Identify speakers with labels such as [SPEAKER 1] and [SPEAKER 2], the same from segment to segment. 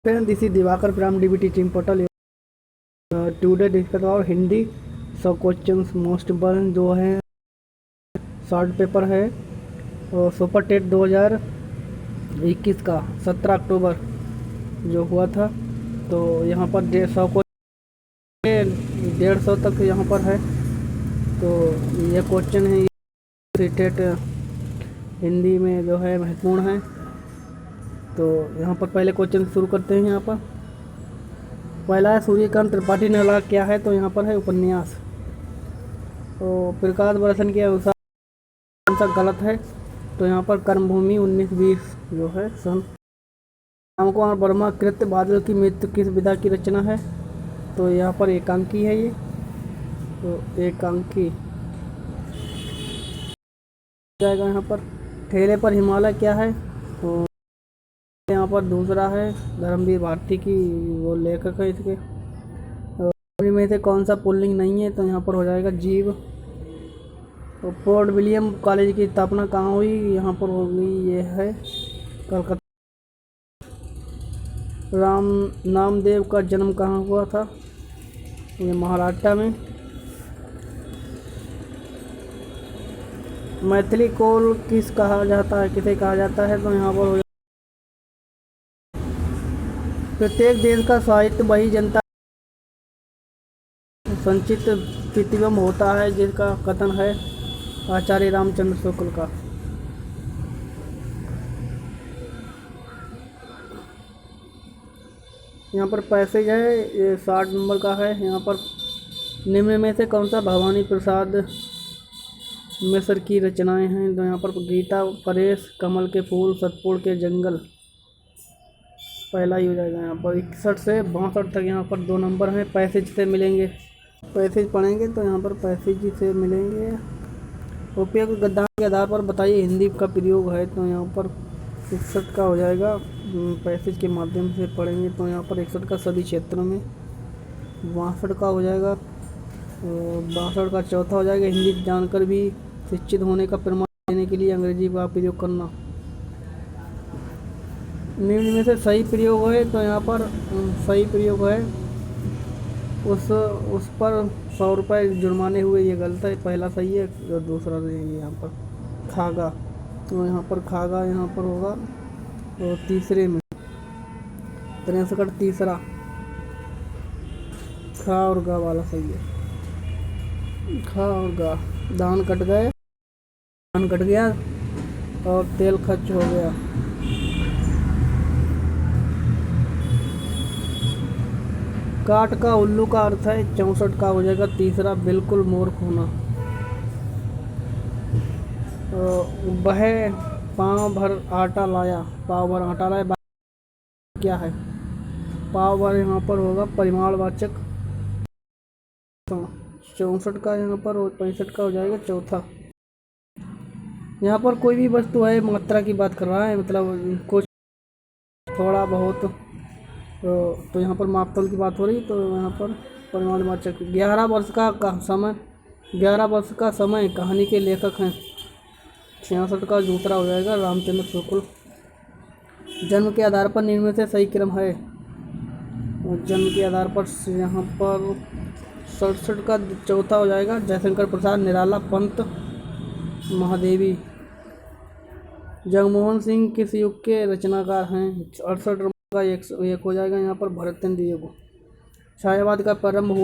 [SPEAKER 1] Friend, this is Divakar from DBT Team Portal. Today discuss और हिंदी सब questions most important जो हैं short paper है और सुपर टेट 2021 का 17 अक्टूबर जो हुआ था। तो यहाँ पर 150 तक यहाँ पर है। तो ये क्वेश्चन है टेट हिंदी में जो है महत्वपूर्ण है। तो यहाँ पर पहले क्वेश्चन शुरू करते हैं। यहाँ पर पहला है सूर्यकांत त्रिपाठी ने लगा क्या है, तो यहाँ पर है उपन्यास। तो प्रकाश वर्षन के अनुसार कौन सा गलत है, तो यहाँ पर कर्मभूमि 1920 जो है सन। राम कुमार वर्मा कृत्य बादल की मृत्यु किस विधा की रचना है, तो यहाँ पर एकांकी है ये। तो एकांकी जाएगा। यहाँ पर ठेले पर हिमालय क्या है, तो यहाँ पर दूसरा है धर्मवीर भारती की वो लेखक है इसके। तो में से कौन सा पुल्लिंग नहीं है, तो यहाँ पर हो जाएगा जीव। तो फोर्ट विलियम कॉलेज की स्थापना कहाँ हुई, यहाँ पर होगी ये है कलकत्ता। राम नामदेव का जन्म कहाँ हुआ था, ये महाराष्ट्र में। मैथिली कोल किसे कहा जाता है, तो यहाँ पर हो प्रत्येक देश का साहित्य वही जनता संचित प्रतिबिंब होता है जिसका कथन है आचार्य रामचंद्र शुक्ल का। यहाँ पर पैसेज है ये 60 नंबर का है। यहाँ पर निम्न में से कौन सा भवानी प्रसाद मिश्र की रचनाएं हैं, तो यहाँ पर गीता परेश, कमल के फूल, सतपुर के जंगल पहला ही हो जाएगा। यहाँ पर 61 से 62 तक यहाँ पर 2 नंबर हैं। पैसेज से मिलेंगे, पैसेज पढ़ेंगे तो यहाँ पर पैसेज से मिलेंगे। उपयोग गद्दार के आधार पर बताइए हिंदी का प्रयोग है, तो यहाँ पर 61 का हो जाएगा। पैसेज के माध्यम से पढ़ेंगे तो यहाँ पर 61 का सभी क्षेत्रों में। 62 का हो जाएगा, 62 का चौथा हो जाएगा हिंदी जानकर भी शिक्षित होने का प्रमाण देने के लिए अंग्रेजी का प्रयोग करना। निम्न में से सही प्रयोग है, तो यहाँ पर सही प्रयोग है उस पर 100 रुपये जुर्माने हुए, ये गलत है। पहला सही है और दूसरा सही है। यहाँ पर खागा, तो यहाँ पर खागा यहाँ पर होगा। और तीसरे में 63 तीसरा खा और गा वाला सही है। खा और गा, धान कट गया और तेल खर्च हो गया। काट का उल्लू का अर्थ है 64 का हो जाएगा तीसरा बिल्कुल मूर्ख होना। वह पाँव भर आटा लाया क्या है, पाव भर यहाँ पर होगा परिमाणवाचक। 64 का यहाँ पर 65 का हो जाएगा चौथा। यहाँ पर कोई भी वस्तु है मात्रा की बात कर रहा है, मतलब कुछ थोड़ा बहुत, तो यहाँ पर मापतौल की बात हो रही, तो यहाँ पर परिमाणवाचक। 11 वर्ष का समय कहानी के लेखक हैं। 66 का दूसरा हो जाएगा रामचंद्र शुक्ल। जन्म के आधार पर निम्न में से सही क्रम है, जन्म के आधार पर यहाँ पर 67 का चौथा हो जाएगा जयशंकर प्रसाद निराला पंत महादेवी। जगमोहन सिंह किस युग के रचनाकार हैं, 68 का एक हो जाएगा यहाँ पर भरतेंद्र युग। छायावाद का प्रारंभ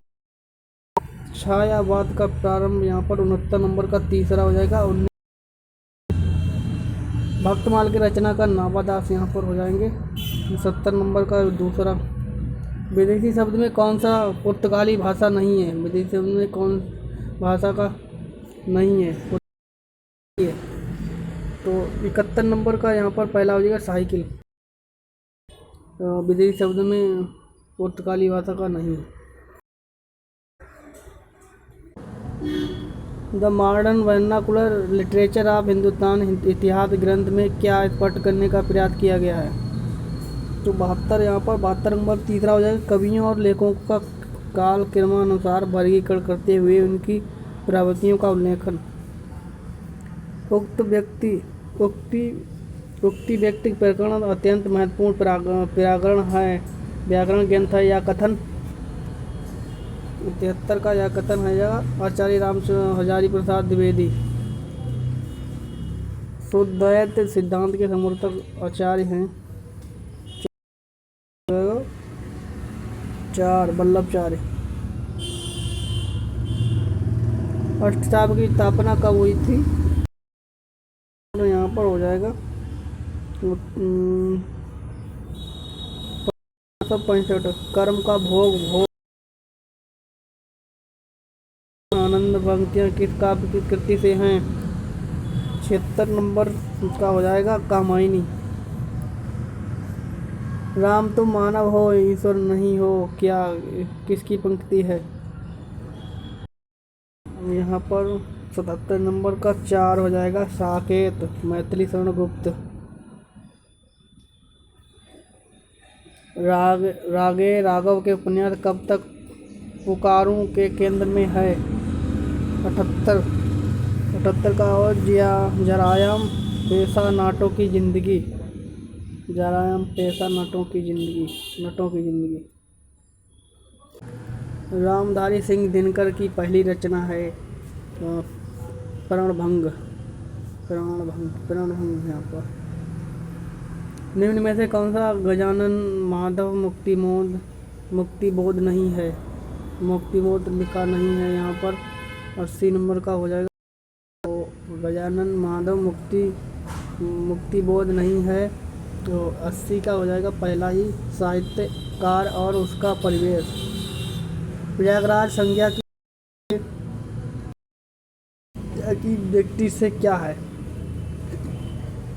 [SPEAKER 1] यहाँ पर 69 नंबर का तीसरा हो जाएगा। भक्तमाल की रचना का नावादास यहाँ पर हो जाएंगे 70 नंबर का दूसरा। विदेशी शब्द में कौन सा पुर्तगाली भाषा नहीं है, विदेशी शब्द में कौन भाषा का नहीं है, तो 71 नंबर का यहाँ पर पहला हो जाएगा साइकिल। विदेशी शब्द में पुर्तगाली भाषा का नहीं है। The modern vernacular literature of Hindustan इतिहास ग्रंथ में क्या स्पष्ट करने का प्रयास किया गया है, तो 72 यहाँ पर 72 नंबर तीसरा हो जाएगा। कवियों और लेखकों का काल क्रमानुसार वर्गीकरण करते हुए उनकी प्रवृत्तियों का उल्लेखन। उक्ति व्यक्ति प्रकरण अत्यंत महत्वपूर्ण व्याकरण है, व्याकरण ग्रंथ है या कथन। 73 का यह कथन है या आचार्य राम हजारी प्रसाद द्विवेदी। शुद्धद्वैत सिद्धांत के समर्थक आचार्य हैं 4 वल्लभाचार्य। अष्टसाप की स्थापना कब हुई थी? तो यहाँ पर हो जाएगा 65। कर्म का भोग आनंद पंक्तियाँ किस काव्य की कृति से हैं? 76 नंबर का हो जाएगा कामायनी। राम तुम मानव हो ईश्वर नहीं हो क्या किसकी पंक्ति है? यहाँ पर 77 नंबर का 4 हो जाएगा साकेत, मैथिली शरण गुप्त। रागे राघव के उपन्यास कब तक पुकारूं के केंद्र में है? 78 का और जरायाम पेशा नाटों की जिंदगी। जरायाम पेशा नटों की जिंदगी। रामधारी सिंह दिनकर की पहली रचना है प्रणभंग यहाँ पर। निम्न में से कौन सा गजानन माधव मुक्तिबोध नहीं है? मुक्तिबोध लिखा नहीं है यहाँ पर। 80 नंबर का हो जाएगा। तो गजानन माधव मुक्तिबोध नहीं है, तो 80 का हो जाएगा पहला ही साहित्यकार और उसका परिवेश। प्रयागराज संज्ञा की व्यक्ति से क्या है?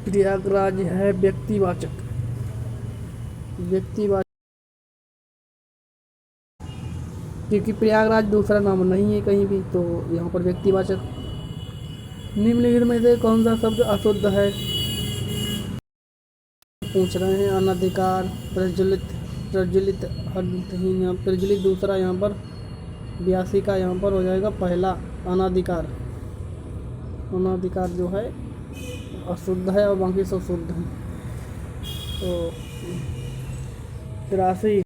[SPEAKER 1] प्रयागराज है व्यक्तिवाचक। क्योंकि प्रयागराज दूसरा नाम नहीं है कहीं भी, तो यहाँ पर व्यक्तिवाचक। निम्नलिखित में से कौन सा शब्द अशुद्ध है? पूछ रहे हैं। अनधिकार, प्रज्वलित अर्थहीन, प्रज्वलित दूसरा यहाँ पर। 82 का यहाँ पर हो जाएगा पहला अनाधिकार जो है अशुद्ध है और बाकी सब शुद्ध है। तो 83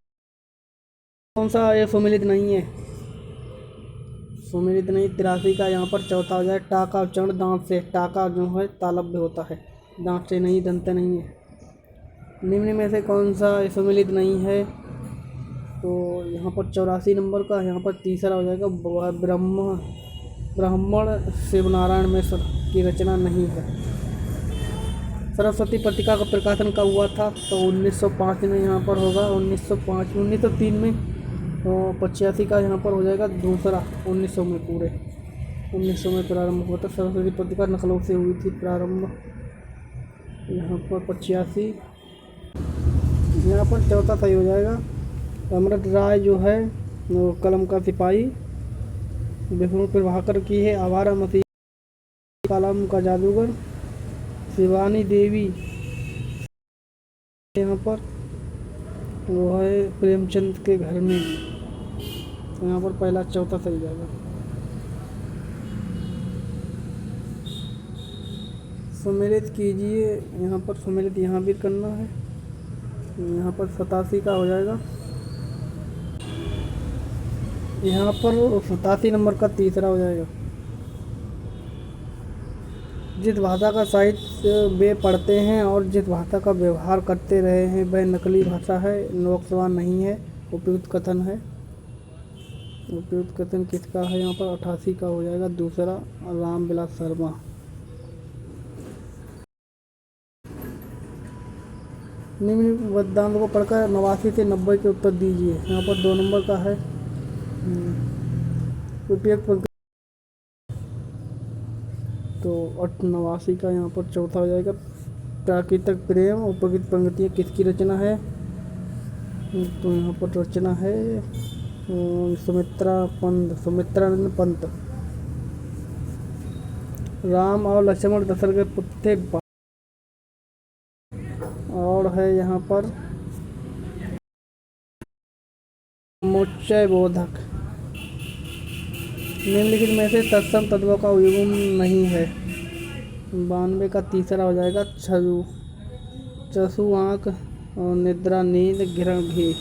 [SPEAKER 1] कौन सा ये सुमिलित नहीं है? सुमिलित नहीं। 83 का यहाँ पर चौथा हो जाए टाका उच्चारण दांत से। टाका जो है तालव्य होता है, दांत से नहीं, दंत नहीं है। निम्न में से कौन सा सुमिलित नहीं है? तो यहाँ पर 84 नंबर का यहाँ पर तीसरा हो जाएगा ब्राह्मण शिवनारायण मिश्र की रचना नहीं है। सरस्वती पत्रिका का प्रकाशन कब हुआ था? तो 1905 में यहाँ पर होगा। 1903 में। तो 85 का यहाँ पर हो जाएगा दूसरा। 1900 में पूरे 1900 में प्रारंभ हुआ था। सरस्वती पत्रिका नकलों से हुई थी प्रारंभ। यहाँ पर 85। यहाँ पर चौथा सही हो जाएगा। अमृत राय जो है वो कलम का सिपाही। विष्णु प्रभाकर की है आवारा मसीह, कलम का जादूगर। शिवानी देवी यहाँ पर वो है प्रेमचंद के घर में। यहाँ पर पहला चौथा सही जाएगा। सम्मिलित कीजिए। यहाँ पर सम्मिलित यहाँ भी करना है। यहाँ पर 87 का हो जाएगा। यहाँ पर 87 नंबर का तीसरा हो जाएगा। जिस भाषा का साहित्य वे पढ़ते हैं और जिस भाषा का व्यवहार करते रहे हैं वह नकली भाषा है, लोकसवान नहीं है। उपयुक्त कथन है। उपयुक्त कथन किसका है? यहाँ पर 88 का हो जाएगा दूसरा, रामविलास शर्मा। निम्न वेदांत को पढ़कर 89 से 90 के उत्तर दीजिए। यहाँ पर 2 नंबर का है उपयुक्त पंक्ति। तो 89 का यहाँ पर चौथा हो जाएगा प्राकृतिक प्रेम। उपयुक्त पंक्तियाँ किसकी रचना है? तो यहाँ पर रचना है सुमित्रानंद पंत। राम और लक्ष्मण दशरथ के पुत्र थे। और है यहाँ पर मोक्षय बोधक। निम्नलिखित में से तत्सम तत्वों का युग्म नहीं है। 92 का तीसरा हो जाएगा छजु। चसु आँख और निद्रा नींद गिरण घी।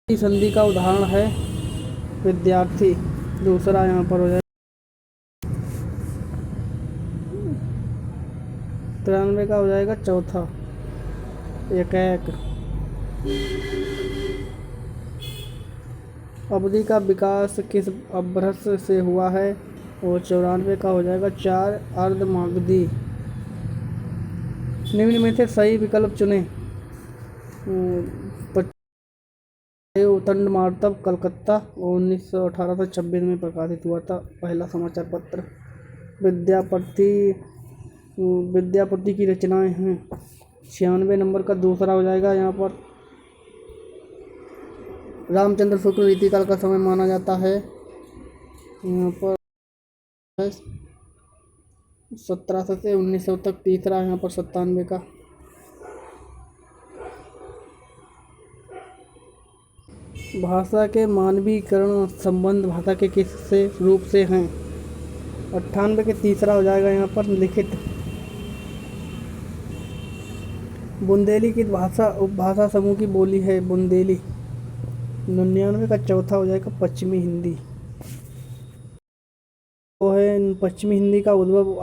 [SPEAKER 1] संधि का उदाहरण है विद्यार्थी। दूसरा यहाँ पर हो जाए 93 का हो जाएगा चौथा एक। अवधि का विकास किस अपभ्रंश से हुआ है, और 94 का हो जाएगा 4 अर्धमागधी। निम्न में से सही विकल्प चुनें। उतंड मार्तव कलकत्ता 1918 से 26 में प्रकाशित हुआ था पहला समाचार पत्र। विद्यापति की रचनाएं हैं। 96 नंबर का दूसरा हो जाएगा यहाँ पर रामचंद्र शुक्ल रीतिकाल का समय माना जाता है। यहाँ पर 1700 से 1900 तक। तीसरा यहाँ पर 97 का। भाषा के मानवीकरण संबंध भाषा के किस से रूप से हैं। 98 के तीसरा हो जाएगा यहाँ पर लिखित। बुंदेली की भाषा उपभाषा समूह की बोली है बुंदेली। 99 का चौथा हो जाएगा पश्चिमी हिंदी। वो है पश्चिमी हिंदी का उद्भव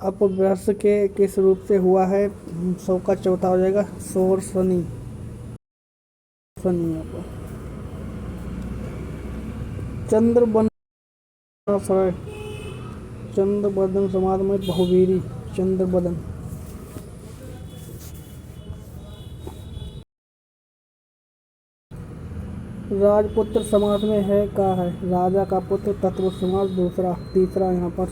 [SPEAKER 1] अपभ्रंश के किस रूप से हुआ है। 100 का चौथा हो जाएगा शोर सनी। चंद्रबदन समाज में बहुवीरी चंद्रबदन। राजपुत्र समाज में है का है राजा का पुत्र तत्व समाज दूसरा। तीसरा यहाँ पर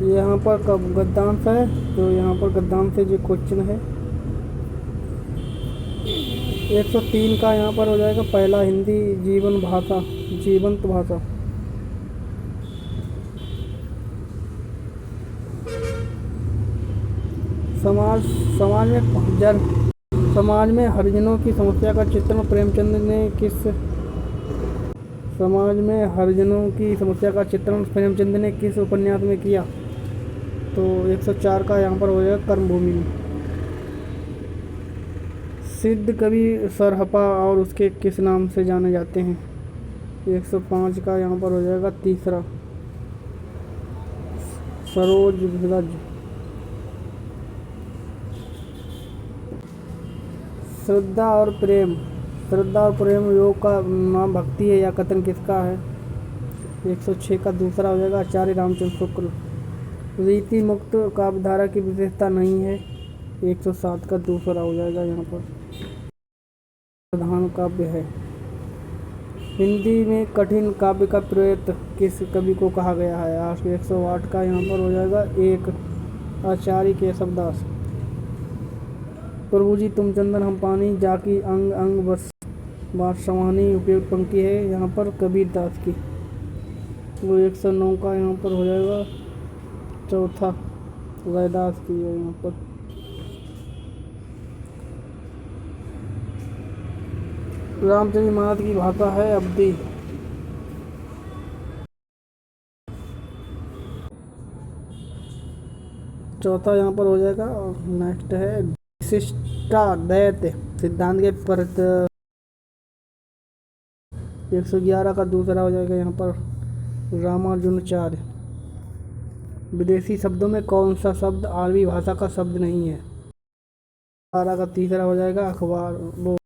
[SPEAKER 1] यहाँ पर गद्यांश है, तो यहाँ पर गद्यांश से जो क्वेश्चन है 103 का यहाँ पर हो जाएगा पहला हिंदी जीवंत भाषा। समाज में हरिजनों की समस्या का चित्रण प्रेमचंद ने किस उपन्यास में किया। तो 104 का यहाँ पर हो जाएगा कर्मभूमि में। सिद्ध कवि सरहपा और उसके किस नाम से जाने जाते हैं। 105 का यहाँ पर हो जाएगा तीसरा सरोज विरज। श्रद्धा और प्रेम योग का नाम भक्ति है या कथन किसका है। 106 का दूसरा हो जाएगा आचार्य रामचंद्र शुक्ल। रीति मुक्त काव्यधारा की विशेषता नहीं है। 107 का दूसरा हो जाएगा यहाँ पर प्रधान काव्य है। हिंदी में कठिन काव्य का प्रयत्न किस कवि को कहा गया है। 108 का यहाँ पर हो जाएगा एक आचार्य केशवदास। प्रभु जी तुम चंदन हम पानी जाकी अंग अंग बादशाहानी उपयुक्त पंक्ति है यहाँ पर कबीर दास की। वो 109 का यहाँ पर हो जाएगा चौथा रैदास की है यहाँ पर। रामचरितमानस की भाषा है अवधी। चौथा यहाँ पर हो जाएगा। और नेक्स्ट है विशिष्टाद्वैत सिद्धांत के परत। 111 का दूसरा हो जाएगा यहाँ पर रामानुजाचार्य। विदेशी शब्दों में कौन सा शब्द अरबी भाषा का शब्द नहीं है। 12 का तीसरा हो जाएगा अखबार। वो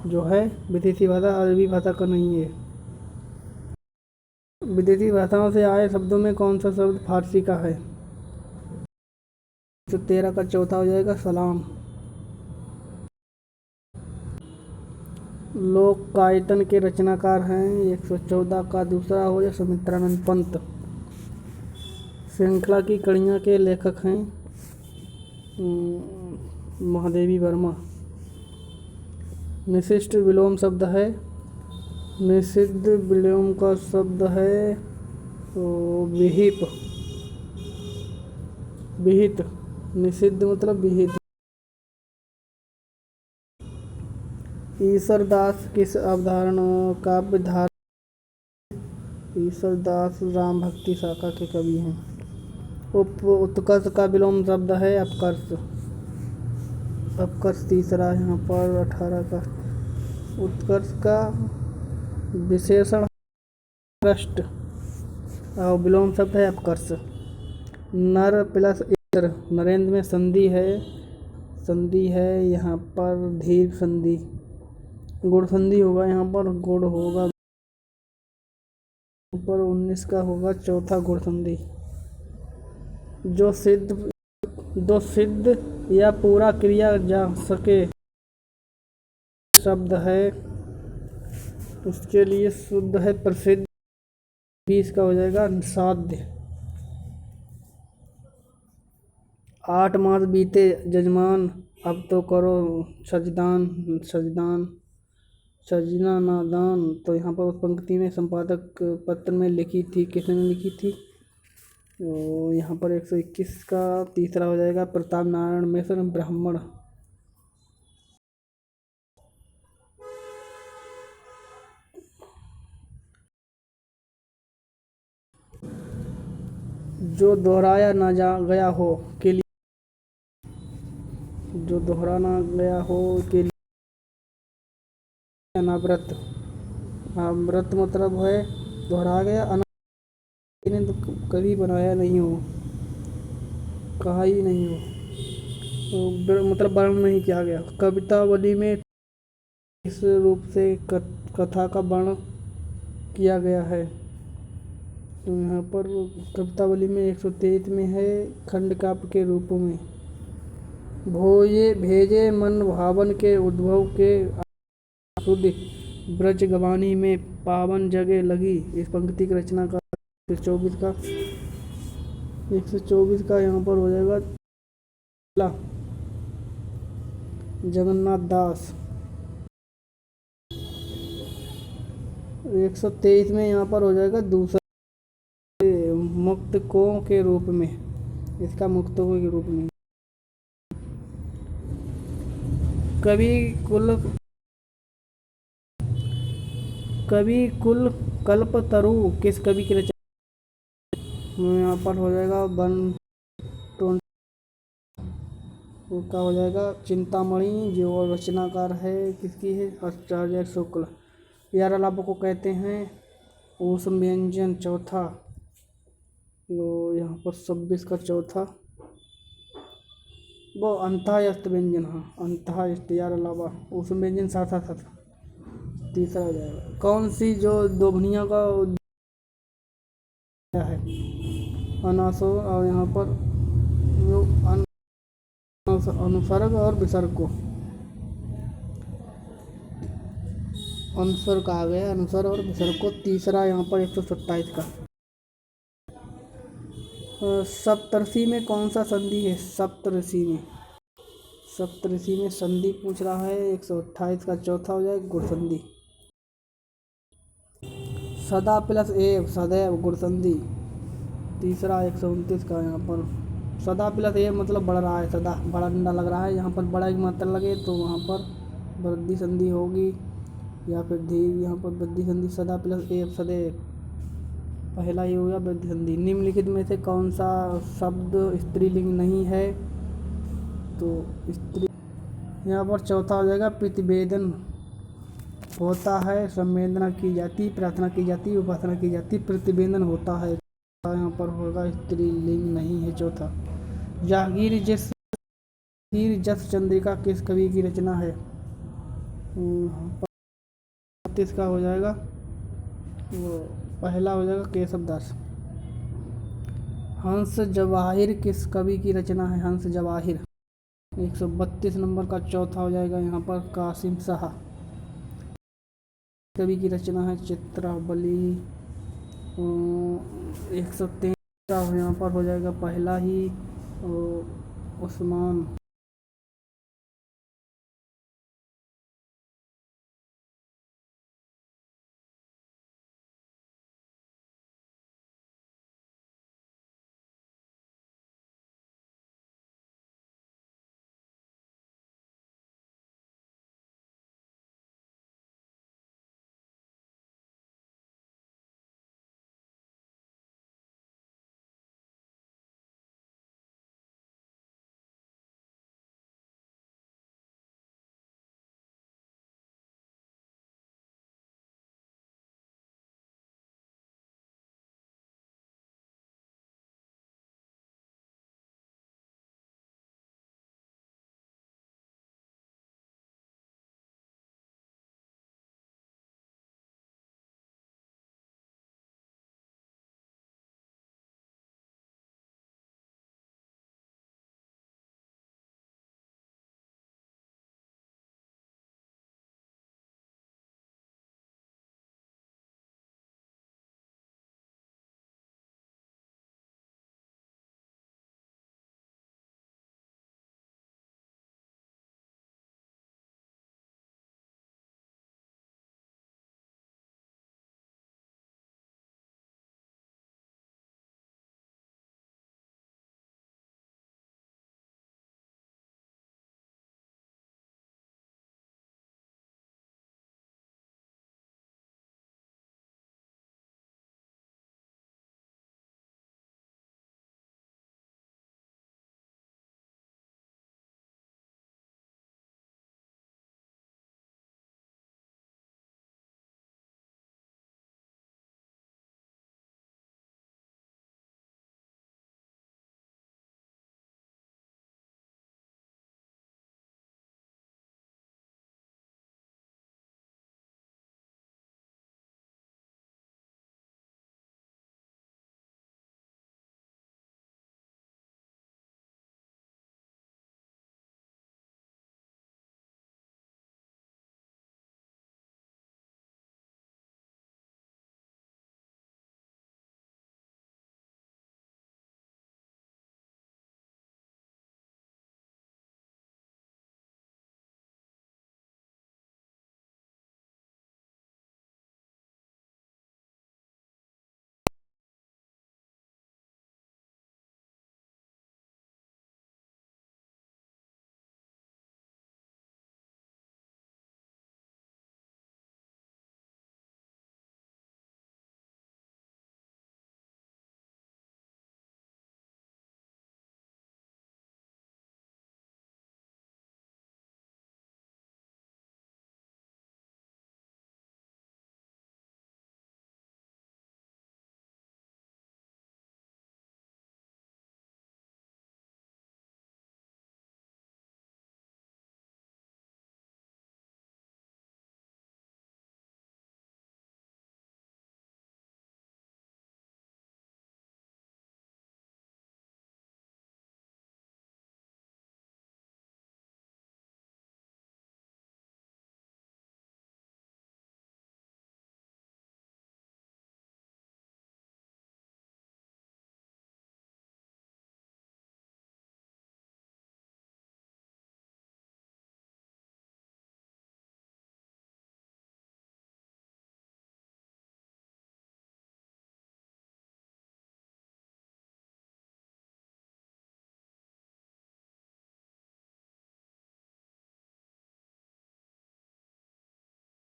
[SPEAKER 1] जो है विदेशी भाषा अरबी भाषा का नहीं है। विदेशी भाषाओं से आए शब्दों में कौन सा शब्द फारसी का है। 113 का चौथा हो जाएगा सलाम। लोकायतन के रचनाकार हैं। 114 का दूसरा हो जाए सुमित्रानंद पंत। श्रृंखला की कड़ियाँ के लेखक हैं महादेवी वर्मा। निशिष्ट विलोम शब्द है। निषिद्ध विलोम का शब्द है तो विहिप। विहित, निषिद्ध मतलब विहित। ईश्वर दास किस अवधारणा काव्य धारा? ईश्वर दास राम भक्ति शाखा के कवि हैं। उत्कर्ष का विलोम शब्द है अपकर्ष। अपकर्ष तीसरा यहाँ पर 18 का। उत्कर्ष का विशेषण कृष्ट और विलोम शब्द है अपकर्ष। नर प्लस इंद्र, नरेंद्र में संधि है यहाँ पर धीर संधि, गुण संधि होगा यहाँ पर, गुण होगा पर 19 का होगा चौथा गुण संधि। जो सिद्ध या पूरा क्रिया जा सके शब्द है, उसके लिए शुद्ध है प्रसिद्ध। 20 का हो जाएगा साध्य। 8 मास बीते जजमान, अब तो करो सजना नादान। तो यहाँ पर उस पंक्ति में संपादक पत्र में लिखी थी, किसने लिखी थी? तो यहाँ पर 121 का तीसरा हो जाएगा प्रताप नारायण मिश्र ब्राह्मण। जो दोहराया ना गया हो के लिए, जो दोहरा ना गया हो के लिए अनावृत। अमृत मतलब है दोहरा गया, इन्हें तो कभी बनाया नहीं हो, कहा ही नहीं हो, तो मतलब वर्णन नहीं किया गया। कवितावली में इस रूप से कथा का वर्णन किया गया है। तो यहाँ पर कवितावली में 123 में है खंड काव्य के रूपों में। भेजे मन भावन के उद्भव के शुद्ध ब्रज गवानी में पावन जगह लगी। इस पंक्ति की रचना का 124 का यहाँ पर हो जाएगा जगन्नाथ दास। 123 में यहाँ पर हो जाएगा दूसरा मुक्तकों के रूप में, इसका मुक्तकों के रूप में। कवि कुल कल्पतरु किस कवि की रचना? यहाँ पर हो जाएगा का हो जाएगा चिंतामणि, जो रचनाकार है किसकी है? आचार्य शुक्ल। यार अलाप को कहते हैं ऊष्म व्यंजन चौथा। तो यहाँ पर 26 का चौथा वो अंतःस्थ व्यंजन। हाँ अंतःस्थ, यार अलावा ऊष्म व्यंजन साथ तीसरा हो जाएगा। कौन सी जो दोभनिया का है? अनासो, और यहाँ पर जो अनुसर्ग और विसर्ग को अनुसर्ग कहा गया, अनुसर्ग और विसर्ग को। तीसरा यहाँ पर 127 का। सप्तऋषि में कौन सा संधि है? सप्तऋषि में संधि पूछ रहा है। 128 का चौथा हो जाएगा गुण संधि। सदा प्लस एव, सदैव गुण संधि। तीसरा 129 का यहाँ पर सदा प्लस एव मतलब बढ़ रहा है, सदा बड़ा डंडा लग रहा है, यहाँ पर बड़ा की मात्रा लगे तो वहाँ पर वृद्धि संधि होगी या फिर धीर, यहाँ पर वृद्धि संधि। सदा प्लस एव सदैव, पहला ही हो गया वृद्धि संधि। निम्नलिखित में से कौन सा शब्द स्त्रीलिंग नहीं है? तो स्त्री, यहाँ पर चौथा हो जाएगा प्रतिवेदन होता है, संवेदना की जाती, प्रार्थना की जाती, उपासना की जाती, प्रतिवेदन होता है। यहाँ पर होगा स्त्रीलिंग नहीं है चौथा। जहांगीर जस चंद्रिका किस कवि की रचना है? 35 का हो जाएगा, वो पहला हो जाएगा केशव दास। हंस जवाहिर किस कवि की रचना है? हंस जवाहिर 132 नंबर का चौथा हो जाएगा यहाँ पर कासिम शाह कवि की रचना है। चित्रावली 123 यहाँ पर हो जाएगा पहला ही उस्मान